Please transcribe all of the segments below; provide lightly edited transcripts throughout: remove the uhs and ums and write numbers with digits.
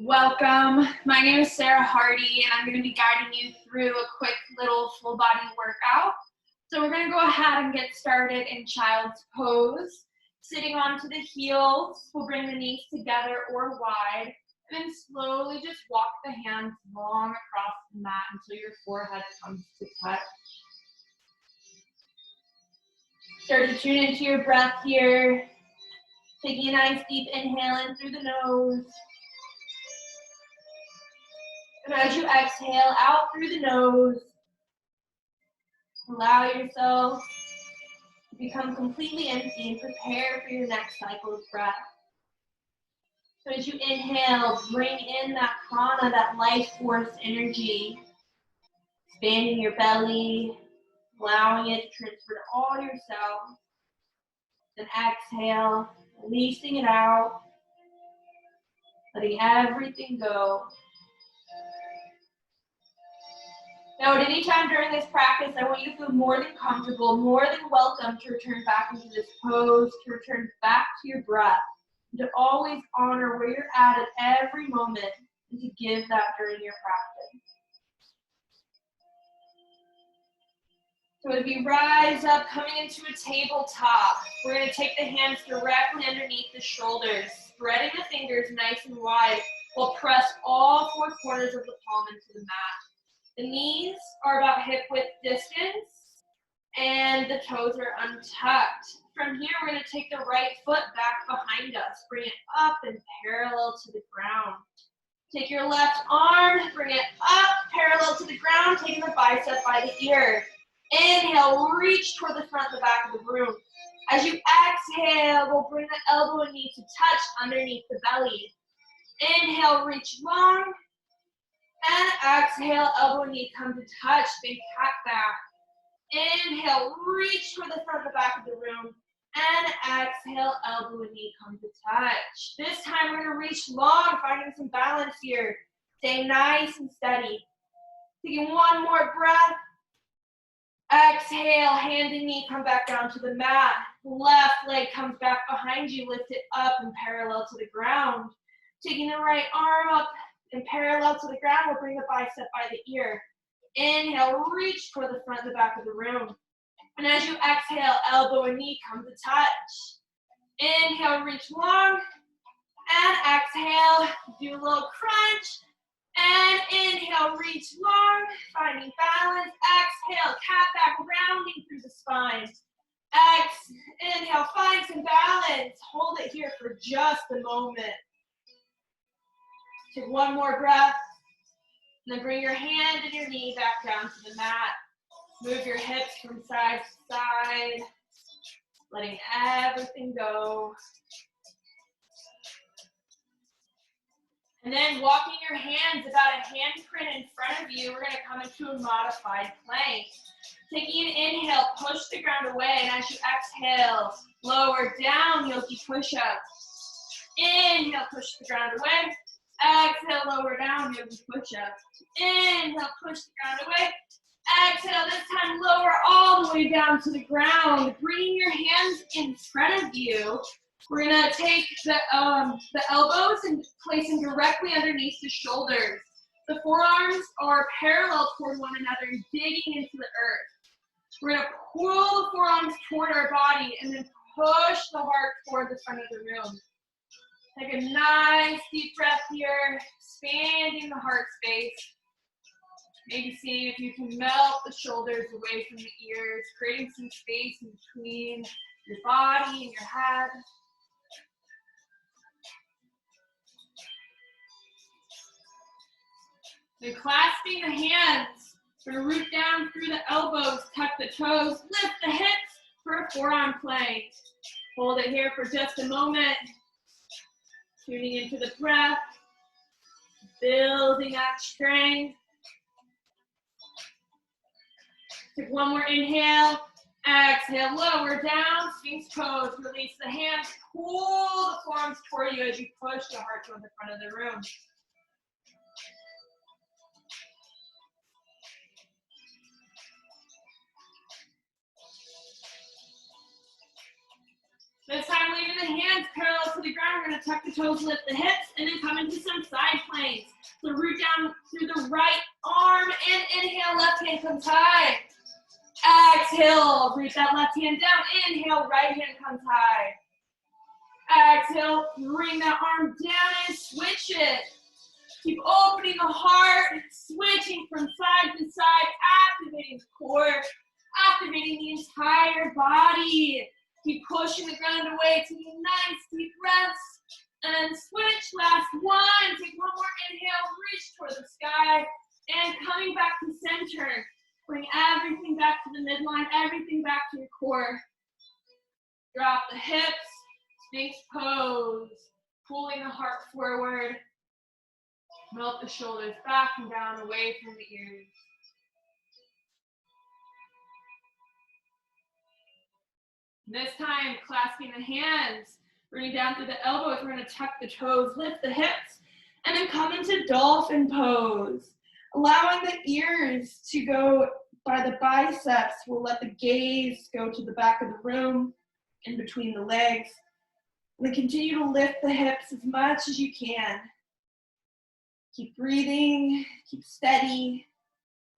Welcome. My name is Sarah Hardy, and I'm going to be guiding you through a quick little full body workout. So we're going to go ahead and get started in child's pose. Sitting onto the heels, we'll bring the knees together or wide, and then slowly just walk the hands long across the mat until your forehead comes to touch. Start to tune into your breath here. Taking a nice deep inhale in through the nose. And as you exhale out through the nose, allow yourself to become completely empty and prepare for your next cycle of breath. So as you inhale, bring in that prana, that life force energy, expanding your belly, allowing it to transfer to all your cells. Then exhale, releasing it out, letting everything go. Now, at any time during this practice, I want you to feel more than comfortable, more than welcome to return back into this pose, to return back to your breath, and to always honor where you're at every moment, and to give that during your practice. So as we rise up, coming into a tabletop, we're going to take the hands directly underneath the shoulders, spreading the fingers nice and wide, while press all four corners of the palm into the mat. The knees are about hip width distance, and the toes are untucked. From here, we're going to take the right foot back behind us, bring it up and parallel to the ground. Take your left arm, bring it up, parallel to the ground, taking the bicep by the ear. Inhale, reach toward the front and the back of the room. As you exhale, we'll bring the elbow and knee to touch underneath the belly. Inhale, reach long. And exhale, elbow and knee come to touch, big cat back. Inhale, reach toward the front and the back of the room. And exhale, elbow and knee come to touch. This time we're going to reach long, finding some balance here. Stay nice and steady. Taking one more breath. Exhale, hand and knee come back down to the mat. Left leg comes back behind you, lift it up and parallel to the ground. Taking the right arm up and parallel to the ground, we'll bring the bicep by the ear. Inhale, reach toward the front and the back of the room. And as you exhale, elbow and knee come to touch. Inhale, reach long. And exhale, do a little crunch. And inhale, reach long, finding balance. Exhale, cat back, rounding through the spine. Inhale, find some balance. Hold it here for just a moment. Take one more breath. And then bring your hand and your knee back down to the mat. Move your hips from side to side, letting everything go. And then walking your hands about a handprint in front of you, we're going to come into a modified plank. Taking an inhale, push the ground away, and as you exhale, lower down, yogi push-up. Inhale, push the ground away. Exhale, lower down, yogi push-up. Inhale, push the ground away. Exhale, this time lower all the way down to the ground. Bringing your hands in front of you. We're gonna take the elbows and place them directly underneath the shoulders. The forearms are parallel toward one another, digging into the earth. We're gonna pull the forearms toward our body and then push the heart toward the front of the room. Take a nice deep breath here, expanding the heart space. Maybe see if you can melt the shoulders away from the ears, creating some space in between your body and your head. Then clasping the hands, we're going to root down through the elbows, tuck the toes, lift the hips for a forearm plank. Hold it here for just a moment. Tuning into the breath, building that strength. Take one more inhale. Exhale, lower down, Sphinx pose. Release the hands, pull the forearms toward you as you push the heart toward the front of the room. This time, leaving the hands parallel to the ground. We're going to tuck the toes, lift the hips, and then come into some side plank. plank. So root down through the right arm and inhale, left hand comes high. Exhale, reach that left hand down. Inhale, right hand comes high. Exhale, bring that arm down and switch it. Keep opening the heart, switching from side to side, activating the core, activating the entire body. Keep pushing the ground away, taking nice deep breaths. And switch, last one. Take one more inhale, reach toward the sky. And coming back to center. Bring everything back to the midline, everything back to your core. Drop the hips, Sphinx pose. Pulling the heart forward. Melt the shoulders back and down, away from the ears. And this time, clasping the hands, bringing down through the elbows. We're going to tuck the toes, lift the hips, and then come into dolphin pose. Allowing the ears to go by the biceps. We'll let the gaze go to the back of the room, in between the legs. And then continue to lift the hips as much as you can. Keep breathing, keep steady.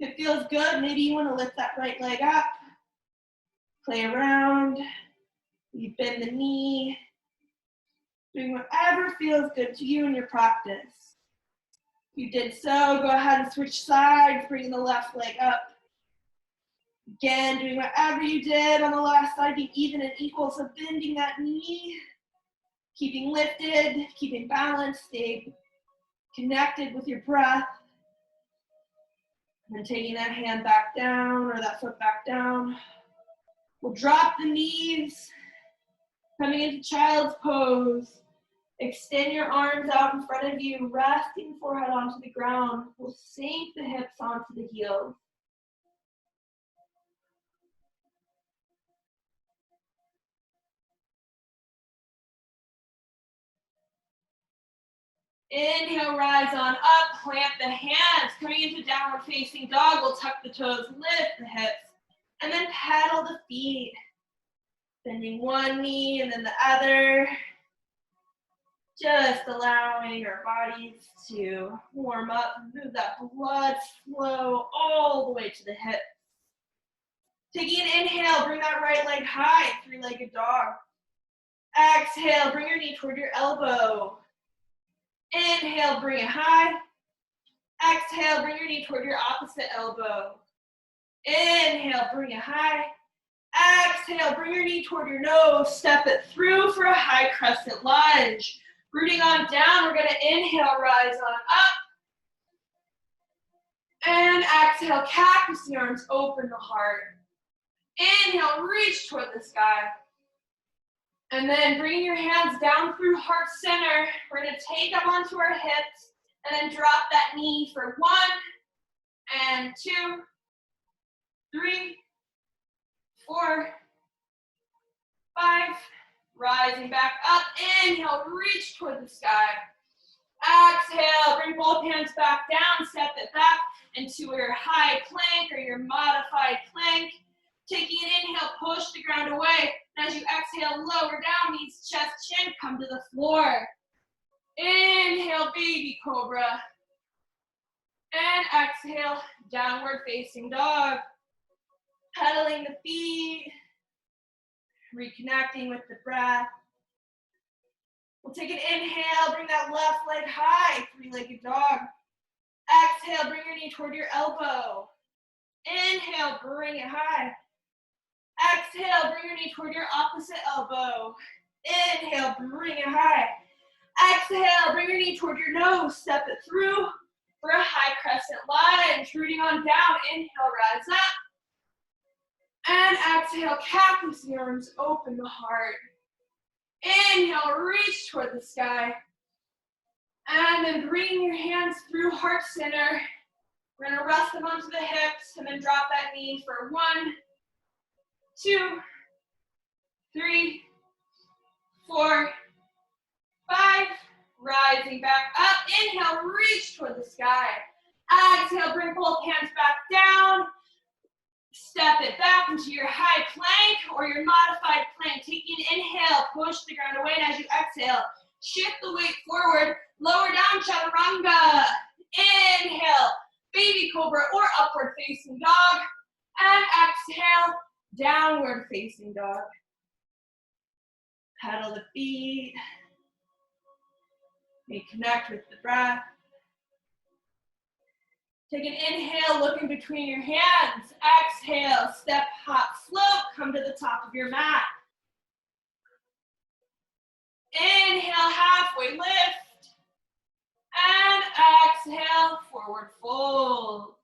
If it feels good, maybe you want to lift that right leg up. Play around. You bend the knee. Doing whatever feels good to you in your practice. If you did so, go ahead and switch sides, bringing the left leg up. Again, doing whatever you did on the last side, being even and equal. So bending that knee, keeping lifted, keeping balanced, stay connected with your breath. And then taking that hand back down or that foot back down. We'll drop the knees, coming into child's pose. Extend your arms out in front of you, resting forehead onto the ground. We'll sink the hips onto the heels. Inhale, rise on up, plant the hands. Coming into downward facing dog, we'll tuck the toes, lift the hips, and then paddle the feet. Bending one knee and then the other. Just allowing our bodies to warm up, move that blood flow all the way to the hips. Taking an inhale, bring that right leg high, three-legged dog. Exhale, bring your knee toward your elbow. Inhale, bring it high. Exhale, bring your knee toward your opposite elbow. Inhale, bring it high. Exhale, bring your knee toward your nose. Step it through for a high crescent lunge. Rooting on down, we're going to inhale, rise on up. And exhale, cactus the arms, open the heart. Inhale, reach toward the sky. And then bring your hands down through heart center. We're going to take up onto our hips and then drop that knee for 1 and 2, 3, 4, 5. Rising back up. Inhale, reach toward the sky. Exhale, bring both hands back down. Step it back into your high plank or your modified plank. Taking an inhale, push the ground away. And as you exhale, lower down, knees, chest, chin, come to the floor. Inhale, baby cobra. And exhale, downward facing dog. Pedaling the feet. Reconnecting with the breath. We'll take an inhale, bring that left leg high, three-legged dog. Exhale, bring your knee toward your elbow. Inhale, bring it high. Exhale, bring your knee toward your opposite elbow. Inhale, bring it high. Exhale, bring your knee toward your nose, step it through for a high crescent lunge. Rooting on down, inhale, rise up. And exhale, cactus the arms, open the heart. Inhale, reach toward the sky. And then bring your hands through heart center. We're going to rest them onto the hips and then drop that knee for 1, 2, 3, 4, 5. Rising back up. Inhale, reach toward the sky. Exhale, bring both hands back down. Step it back into your high plank or your modified plank. Taking an inhale, push the ground away, and as you exhale, Shift the weight forward, lower down chaturanga. Inhale, baby cobra or upward facing dog. And exhale, downward facing dog. Pedal the feet. May connect with the breath. Take an inhale, look in between your hands. Exhale, step, hop, float, come to the top of your mat. Inhale, halfway lift. And exhale, forward fold.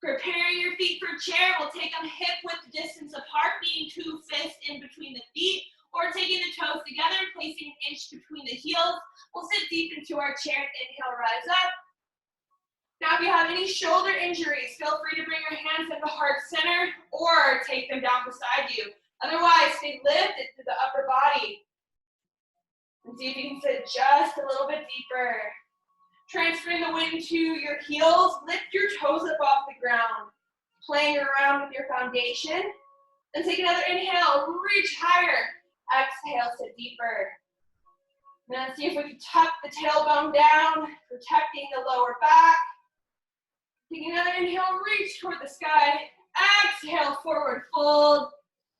Prepare your feet for chair. We'll take them hip-width distance apart, meaning 2 fists in between the feet, or taking the toes together, placing an inch between the heels. We'll sit deep into our chair and inhale, rise up. Now, if you have any shoulder injuries, feel free to bring your hands into heart center or take them down beside you. Otherwise, stay lifted to the upper body. And see if you can sit just a little bit deeper. Transferring the weight into your heels, lift your toes up off the ground. Playing around with your foundation. Then take another inhale, reach higher. Exhale, sit deeper. Now see if we can tuck the tailbone down, protecting the lower back. Take another inhale, reach toward the sky. Exhale, forward fold.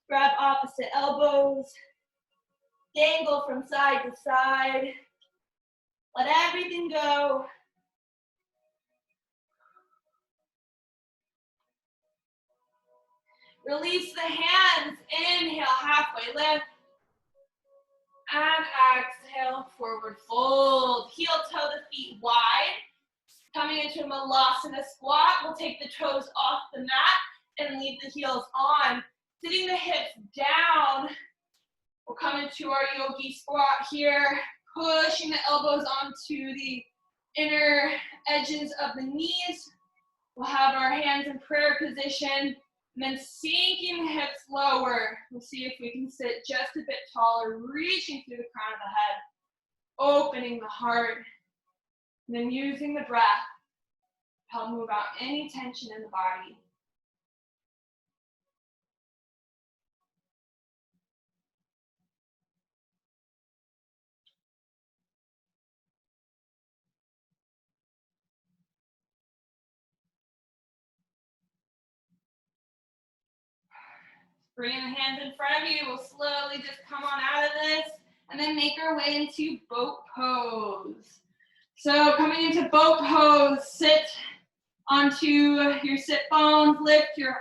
Grab opposite elbows. Dangle from side to side. Let everything go. Release the hands. Inhale, halfway lift. And exhale, forward fold. Heel toe the feet wide. Coming into a Malasana squat. We'll take the toes off the mat and leave the heels on. Sitting the hips down. We'll come into our yogi squat here. Pushing the elbows onto the inner edges of the knees. We'll have our hands in prayer position, and then sinking the hips lower. We'll see if we can sit just a bit taller, reaching through the crown of the head, opening the heart, and then using the breath to help move out any tension in the body. Bring the hands in front of you. We'll slowly just come on out of this and then make our way into boat pose. So coming into boat pose, sit onto your sit bones, lift your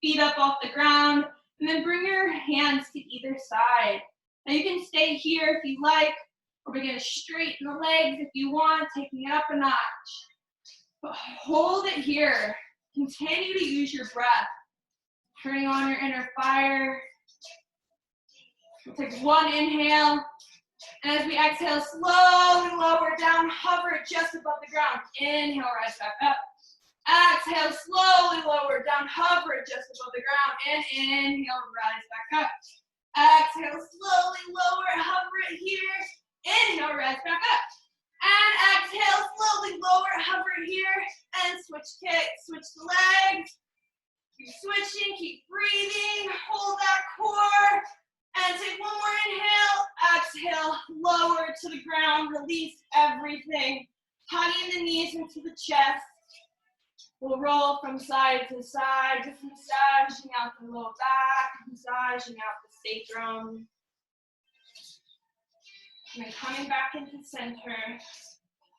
feet up off the ground, and then bring your hands to either side. Now you can stay here if you like, or begin to straighten the legs if you want, taking it up a notch. But hold it here. Continue to use your breath. Turning on your inner fire. We'll take one inhale. And as we exhale, slowly lower down, hover just above the ground. Inhale, rise back up. Exhale, slowly lower down, hover just above the ground. And inhale, rise back up. Exhale, slowly lower, hover it here. Inhale, rise back up. And exhale, slowly lower, hover it here. And switch kicks, switch the legs. Keep switching, keep breathing, hold that core, and take one more inhale, exhale, lower to the ground, release everything, hugging the knees into the chest. We'll roll from side to side, just massaging out the low back, massaging out the sacrum. And then coming back into center,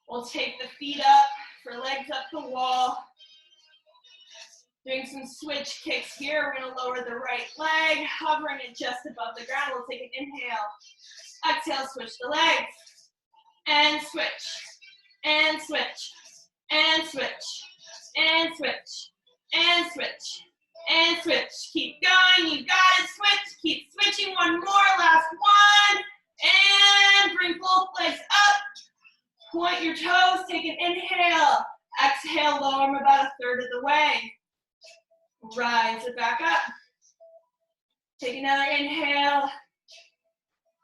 we'll take the feet up for legs up the wall. Doing some switch kicks here. We're going to lower the right leg, hovering it just above the ground. We'll take an inhale. Exhale, switch the legs. And switch. And switch. And switch. And switch. And switch. And switch. Keep going. You got it. Switch. Keep switching. One more. Last one. And bring both legs up. Point your toes. Take an inhale. Exhale, lower them about a third of the way. Rise it back up. Take another inhale.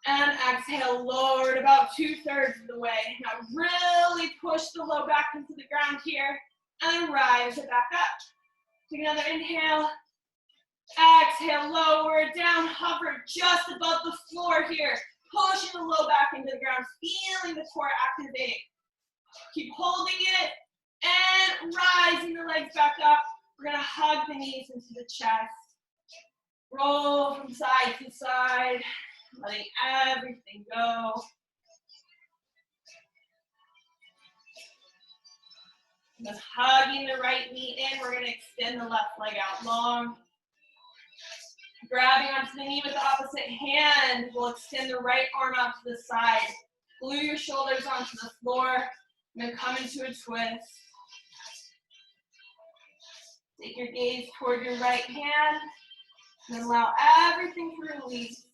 And exhale, lower it about 2/3 of the way. Now really push the low back into the ground here. And then rise it back up. Take another inhale. Exhale, lower down, hover just above the floor here. Pushing the low back into the ground, feeling the core activate. Keep holding it and rising the legs back up. We're gonna hug the knees into the chest. Roll from side to side, letting everything go. And then hugging the right knee in, we're gonna extend the left leg out long. Grabbing onto the knee with the opposite hand, we'll extend the right arm out to the side. Glue your shoulders onto the floor, and then come into a twist. Take your gaze toward your right hand, and allow everything to release.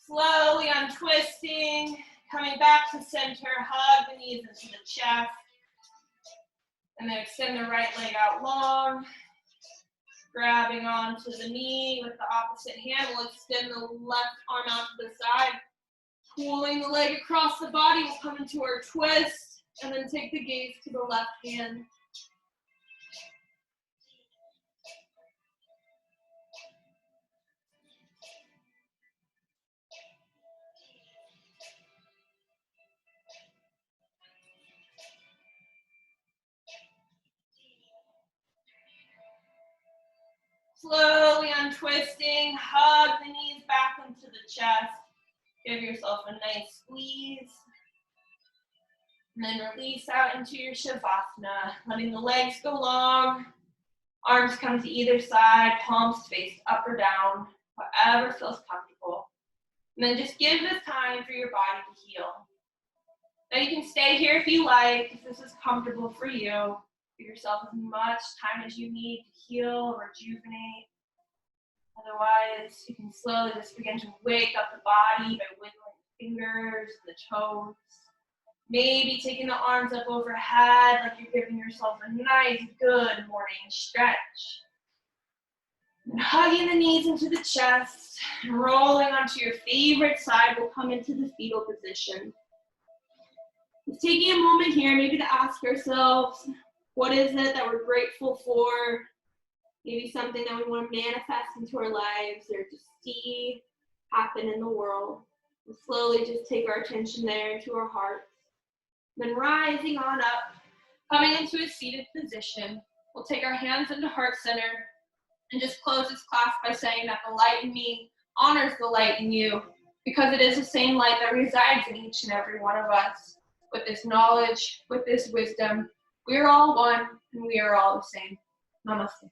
Slowly untwisting, coming back to center, hug the knees into the chest. And then extend the right leg out long. Grabbing onto the knee with the opposite hand, we'll extend the left arm out to the side. Pulling the leg across the body, we'll come into our twist, and then take the gaze to the left hand. Slowly untwisting, hug the knees back into the chest. Give yourself a nice squeeze. And then release out into your Shavasana, letting the legs go long. Arms come to either side, palms face up or down, whatever feels comfortable. And then just give this time for your body to heal. Now you can stay here if you like, if this is comfortable for you. Give yourself as much time as you need to heal, rejuvenate. Otherwise, you can slowly just begin to wake up the body by wiggling the fingers, the toes. Maybe taking the arms up overhead like you're giving yourself a nice, good morning stretch. And hugging the knees into the chest, and rolling onto your favorite side, we'll come into the fetal position. Just taking a moment here, maybe to ask ourselves, what is it that we're grateful for? Maybe something that we want to manifest into our lives or just see happen in the world. We'll slowly just take our attention there into our hearts. Then rising on up, coming into a seated position, we'll take our hands into heart center and just close this class by saying that the light in me honors the light in you, because it is the same light that resides in each and every one of us. With this knowledge, with this wisdom, we are all one and we are all the same. Namaste.